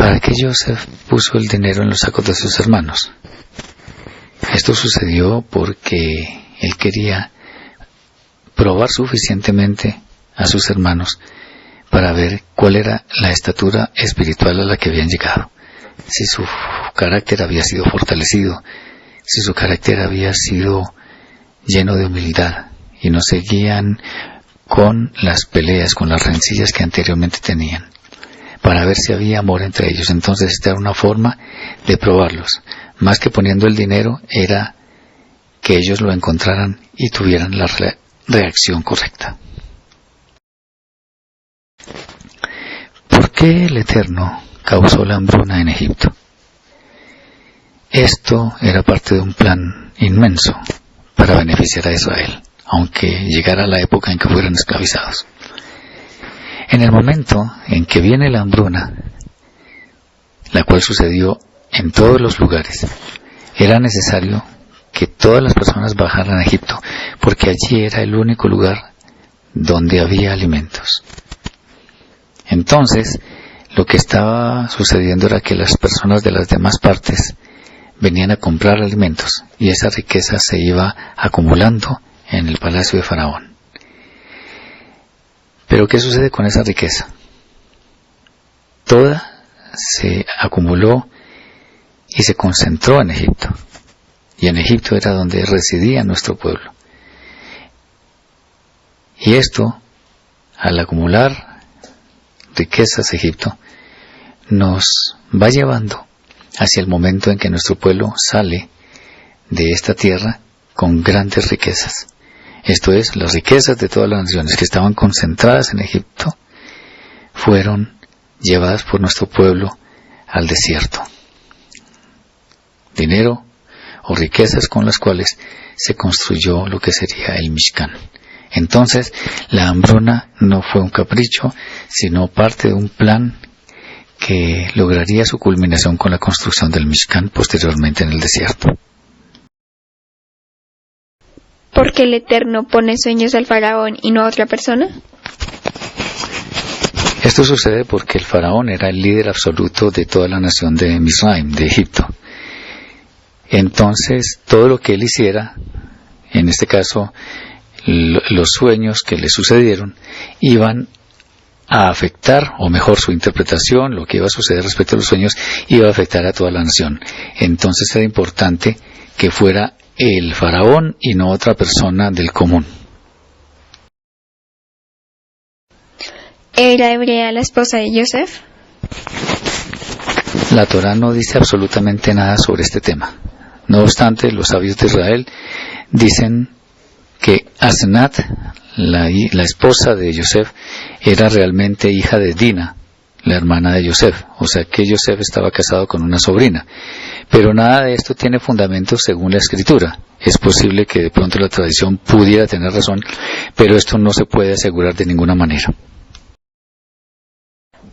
¿Para qué Joseph puso el dinero en los sacos de sus hermanos? Esto sucedió porque él quería probar suficientemente a sus hermanos para ver cuál era la estatura espiritual a la que habían llegado, si su carácter había sido fortalecido, si su carácter había sido lleno de humildad y no seguían con las peleas, con las rencillas que anteriormente tenían, para ver si había amor entre ellos. Entonces esta era una forma de probarlos. Más que poniendo el dinero, era que ellos lo encontraran y tuvieran la reacción correcta. ¿Por qué el Eterno causó la hambruna en Egipto? Esto era parte de un plan inmenso para beneficiar a Israel, aunque llegara la época en que fueran esclavizados. En el momento en que viene la hambruna, la cual sucedió en todos los lugares, era necesario que todas las personas bajaran a Egipto, porque allí era el único lugar donde había alimentos. Entonces, lo que estaba sucediendo era que las personas de las demás partes venían a comprar alimentos, y esa riqueza se iba acumulando en el palacio de Faraón. Pero ¿qué sucede con esa riqueza? Toda se acumuló y se concentró en Egipto. Y en Egipto era donde residía nuestro pueblo. Y esto, al acumular riquezas Egipto, nos va llevando hacia el momento en que nuestro pueblo sale de esta tierra con grandes riquezas. Esto es, las riquezas de todas las naciones que estaban concentradas en Egipto fueron llevadas por nuestro pueblo al desierto. Dinero o riquezas con las cuales se construyó lo que sería el Mishkan. Entonces, la hambruna no fue un capricho, sino parte de un plan que lograría su culminación con la construcción del Mishkan posteriormente en el desierto. ¿Por qué el Eterno pone sueños al faraón y no a otra persona? Esto sucede porque el faraón era el líder absoluto de toda la nación de Misraim, de Egipto. Entonces, todo lo que él hiciera, en este caso, los sueños que le sucedieron, iban a afectar, o mejor, su interpretación, lo que iba a suceder respecto a los sueños, iba a afectar a toda la nación. Entonces era importante que fuera el faraón y no otra persona del común. ¿Era hebrea la esposa de Joseph? La Torá no dice absolutamente nada sobre este tema. No obstante, los sabios de Israel dicen que Asenat, la esposa de Joseph, era realmente hija de Dina, la hermana de Joseph, o sea que Joseph estaba casado con una sobrina. Pero nada de esto tiene fundamento según la Escritura. Es posible que de pronto la tradición pudiera tener razón, pero esto no se puede asegurar de ninguna manera.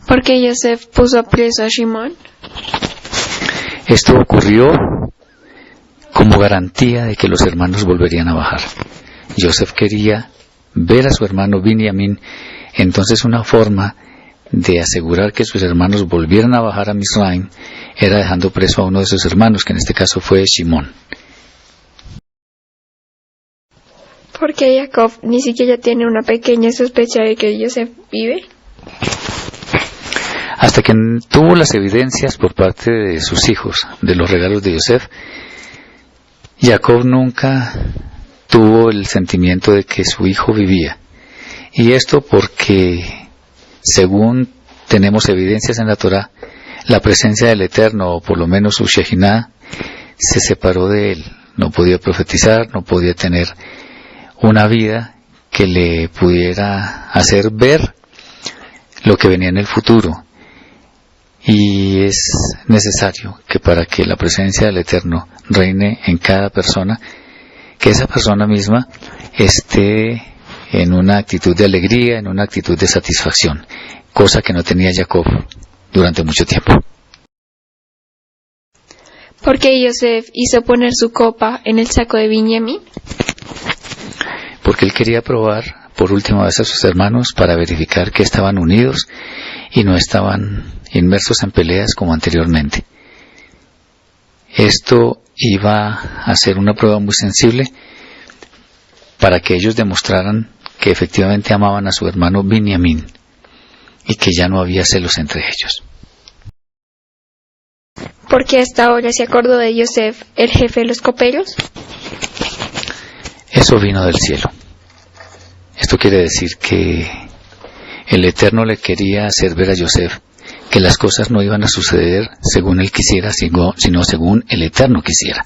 ¿Por qué Joseph puso preso a Shimón? Esto ocurrió como garantía de que los hermanos volverían a bajar. Joseph quería ver a su hermano Binyamin, entonces una forma de asegurar que sus hermanos volvieran a bajar a Misraim era dejando preso a uno de sus hermanos, que en este caso fue Shimón. Porque Jacob ni siquiera tiene una pequeña sospecha de que Joseph vive. Hasta que tuvo las evidencias por parte de sus hijos de los regalos de Joseph, Jacob nunca tuvo el sentimiento de que su hijo vivía. Y esto porque, según tenemos evidencias en la Torá, la presencia del Eterno, o por lo menos su Shekinah, se separó de él. No podía profetizar, no podía tener una vida que le pudiera hacer ver lo que venía en el futuro. Y es necesario que para que la presencia del Eterno reine en cada persona, que esa persona misma esté en una actitud de alegría, en una actitud de satisfacción, cosa que no tenía Jacob durante mucho tiempo. ¿Por qué Joseph hizo poner su copa en el saco de Binyamin? Porque él quería probar por última vez a sus hermanos para verificar que estaban unidos y no estaban inmersos en peleas como anteriormente. Esto iba a ser una prueba muy sensible para que ellos demostraran que efectivamente amaban a su hermano Binyamin y que ya no había celos entre ellos. ¿Por qué hasta ahora se acordó de Yosef, el jefe de los coperos? Eso vino del cielo. Esto quiere decir que el Eterno le quería hacer ver a Yosef que las cosas no iban a suceder según él quisiera, sino según el Eterno quisiera.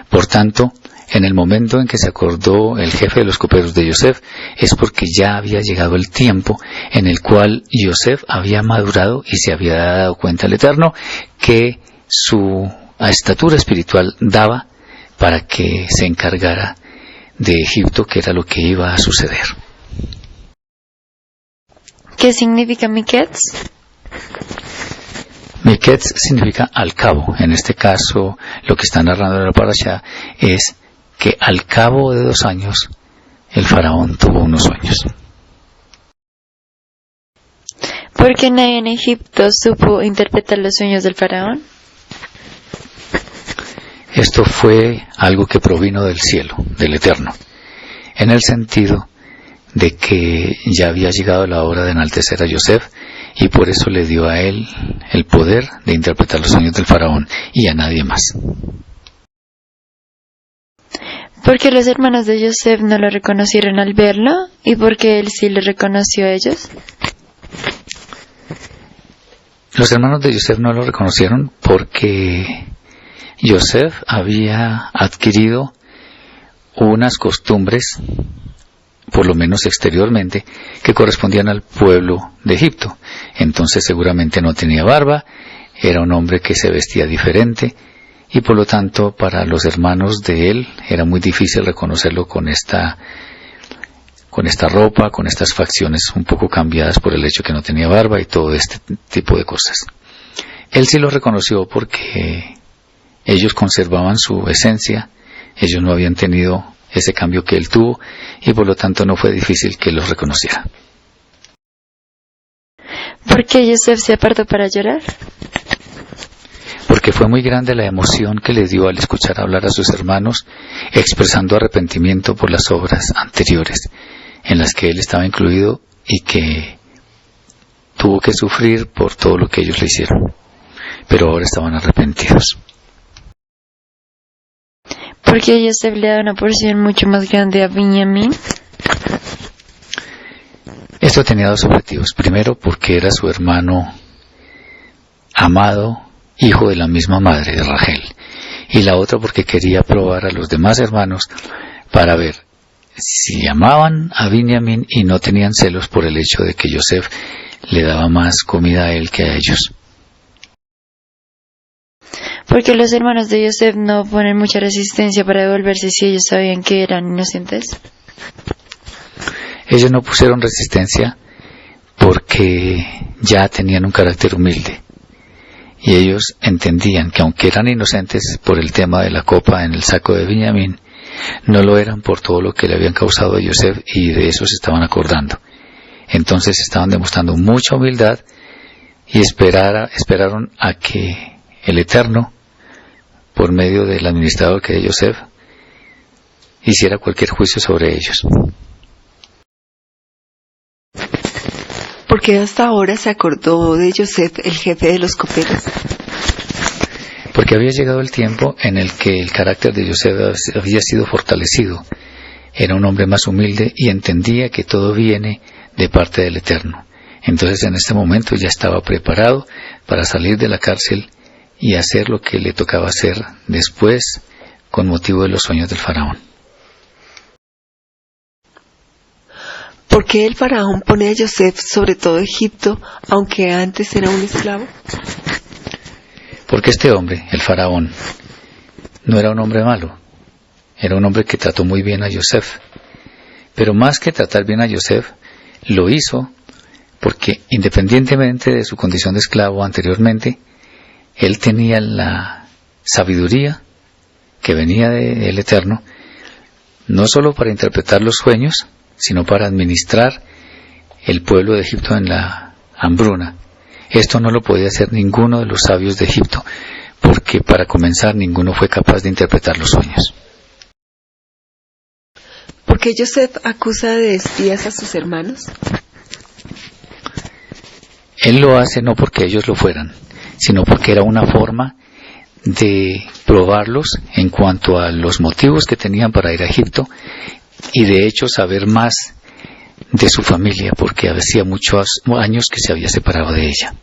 Por tanto, en el momento en que se acordó el jefe de los coperos de Yosef, es porque ya había llegado el tiempo en el cual Yosef había madurado y se había dado cuenta el Eterno que su estatura espiritual daba para que se encargara de Egipto, que era lo que iba a suceder. ¿Qué significa Miketz? Miketz significa al cabo. En este caso, lo que está narrando la parashá es que al cabo de 2 años, el faraón tuvo unos sueños. ¿Por qué nadie en Egipto supo interpretar los sueños del faraón? Esto fue algo que provino del cielo, del Eterno, en el sentido de que ya había llegado la hora de enaltecer a Yosef y por eso le dio a él el poder de interpretar los sueños del faraón y a nadie más. ¿Por qué los hermanos de Yosef no lo reconocieron al verlo? ¿Y por qué él sí lo reconoció a ellos? Los hermanos de Yosef no lo reconocieron porque Yosef había adquirido unas costumbres, por lo menos exteriormente, que correspondían al pueblo de Egipto. Entonces seguramente no tenía barba, era un hombre que se vestía diferente, y por lo tanto para los hermanos de él era muy difícil reconocerlo con esta ropa, con estas facciones un poco cambiadas por el hecho que no tenía barba y todo este tipo de cosas. Él sí lo reconoció porque ellos conservaban su esencia, ellos no habían tenido ese cambio que él tuvo y por lo tanto no fue difícil que los reconociera. ¿Por qué Yosef se apartó para llorar? Porque fue muy grande la emoción que le dio al escuchar hablar a sus hermanos, expresando arrepentimiento por las obras anteriores en las que él estaba incluido y que tuvo que sufrir por todo lo que ellos le hicieron. Pero ahora estaban arrepentidos. ¿Por qué Yosef le da una porción mucho más grande a Binyamin? Esto tenía 2 objetivos. Primero, porque era su hermano amado, hijo de la misma madre, de Rachel. Y la otra porque quería probar a los demás hermanos para ver si amaban a Binyamin y no tenían celos por el hecho de que Yosef le daba más comida a él que a ellos. Porque los hermanos de Yosef no ponen mucha resistencia para devolverse si ellos sabían que eran inocentes. Ellos no pusieron resistencia porque ya tenían un carácter humilde. Y ellos entendían que aunque eran inocentes por el tema de la copa en el saco de Binyamin, no lo eran por todo lo que le habían causado a Yosef y de eso se estaban acordando. Entonces estaban demostrando mucha humildad y esperaron a que el Eterno, por medio del administrador que era Yosef, hiciera cualquier juicio sobre ellos. ¿Por qué hasta ahora se acordó de Yosef, el jefe de los coperos? Porque había llegado el tiempo en el que el carácter de Yosef había sido fortalecido. Era un hombre más humilde y entendía que todo viene de parte del Eterno. Entonces en este momento ya estaba preparado para salir de la cárcel y hacer lo que le tocaba hacer después con motivo de los sueños del faraón. ¿Por qué el faraón pone a Yosef sobre todo Egipto, aunque antes era un esclavo? Porque este hombre, el faraón, no era un hombre malo, era un hombre que trató muy bien a Yosef. Pero más que tratar bien a Yosef, lo hizo porque independientemente de su condición de esclavo anteriormente, él tenía la sabiduría que venía del Eterno, no solo para interpretar los sueños, sino para administrar el pueblo de Egipto en la hambruna. Esto no lo podía hacer ninguno de los sabios de Egipto, porque para comenzar ninguno fue capaz de interpretar los sueños. ¿Por qué Joseph acusa de espías a sus hermanos? Él lo hace no porque ellos lo fueran, sino porque era una forma de probarlos en cuanto a los motivos que tenían para ir a Egipto y de hecho saber más de su familia, porque hacía muchos años que se había separado de ella.